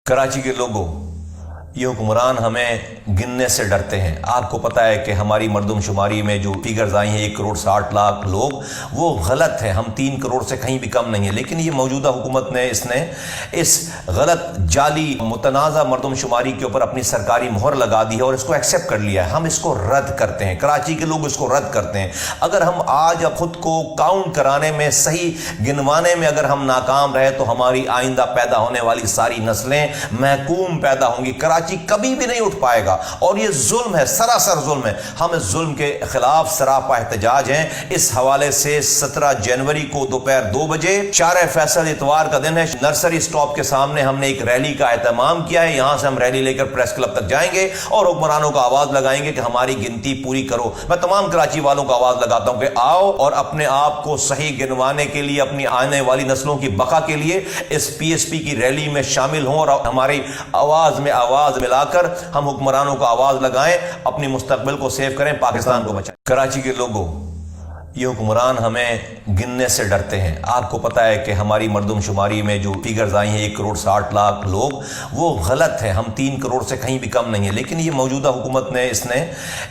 कराची के लोगों, ये हुक्मरान हमें गिनने से डरते हैं। आपको पता है कि हमारी मरदमशुमारी में जो फिगर्स आई हैं 1,60,00,000 लोग, वो गलत है। हम 3 करोड़ से कहीं भी कम नहीं है। लेकिन ये मौजूदा हुकूमत ने इस गलत जाली मुतनाज़ा मरदमशुमारी के ऊपर अपनी सरकारी मोहर लगा दी है और इसको एक्सेप्ट कर लिया है। हम इसको रद्द करते हैं। कराची के लोग इसको रद्द करते हैं। अगर हम आज खुद को काउंट कराने में, सही गिनवाने में अगर हम नाकाम रहे तो हमारी आइंदा पैदा होने वाली सारी नस्लें महकूम पैदा होंगी। कराची कभी भी नहीं उठ पाएगा और ये जुल्म है, सरासर जुल्म है। हम इस जुल्म के खिलाफ सरापा एहतजाज हैं। इस हवाले से 17 जनवरी को दोपहर 2 बजे 4 फैसल इतवार का दिन है, नर्सरी स्टॉप के सामने हमने एक रैली का एहतमाम किया है। यहां से हम रैली लेकर प्रेस क्लब तक जाएंगे और हुक्मरानों को आवाज लगाएंगे कि हमारी गिनती पूरी करो। मैं तमाम कराची वालों को आवाज लगाता हूं कि आओ और अपने आप को सही गिनवाने के लिए, अपनी आने वाली नस्लों की बका के लिए इस PSP की रैली में शामिल हों और हमारी आवाज में आवाज मिलाकर हम हुक्मरानों को आवाज लगाएं, अपनी मुस्तकबिल को सेव करें, पाकिस्तान को बचाएं। कराची के लोगों, ये हुक्मरान हमें गिनने से डरते हैं। आपको पता है कि हमारी मरदमशुमारी में जो फिगर्स आई हैं 1,60,00,000 लोग, वो गलत है। हम 3 करोड़ से कहीं भी कम नहीं है। लेकिन ये मौजूदा हुकूमत ने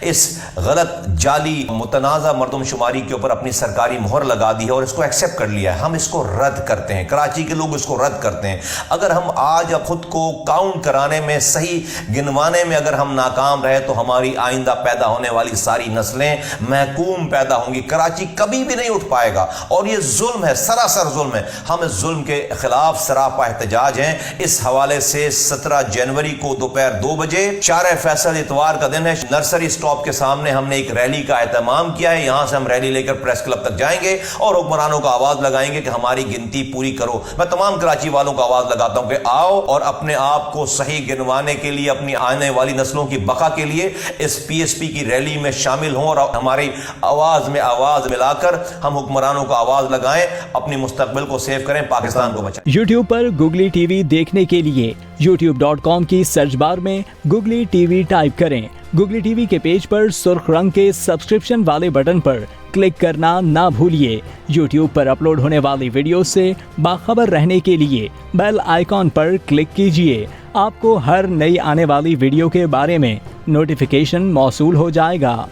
इस गलत जाली मुतनाज़ा मरदमशुमारी के ऊपर अपनी सरकारी मोहर लगा दी है और इसको एक्सेप्ट कर लिया है। हम इसको रद्द करते हैं। कराची के लोग इसको रद्द करते हैं। अगर हम आज खुद को काउंट कराने में, सही गिनवाने में अगर हम नाकाम रहे तो हमारी आइंदा पैदा होने वाली सारी नस्लें महकूम पैदा होंगी। कराची कभी भी नहीं उठ पाएगा और ये जुल्म है, सरासर जुल्म है। हम इस जुल्म के खिलाफ सरापा एहतजाज हैं। इस हवाले से 17 जनवरी को दोपहर 2 बजे 4 फैसल इतवार का दिन है, नर्सरी स्टॉप के सामने हमने एक रैली का एहतमाम किया है। यहां से हम रैली लेकर प्रेस क्लब तक जाएंगे और हुक्मरानों को आवाज लगाएंगे कि हमारी गिनती पूरी करो। मैं तमाम कराची वालों को आवाज लगाता हूं कि आओ और अपने आप को सही गिनवाने के लिए, अपनी आने वाली नस्लों की बका के लिए इस PSP की रैली में शामिल हों और हमारी आवाज में आवाज मिलाकर हम हुक्मरानों को आवाज लगाएं, अपनी मुस्तकबिल को सेव करें, पाकिस्तान को बचाएं। YouTube पर Googly TV देखने के लिए youtube.com की सर्च बार में Googly TV टाइप करें। Googly TV के पेज पर सुर्ख रंग के सब्सक्रिप्शन वाले बटन पर क्लिक करना ना भूलिए। YouTube पर अपलोड होने वाली वीडियो से बाखबर रहने के लिए बेल आइकॉन पर क्लिक कीजिए। आपको हर नई आने वाली वीडियो के बारे में नोटिफिकेशन मौसूल हो जाएगा।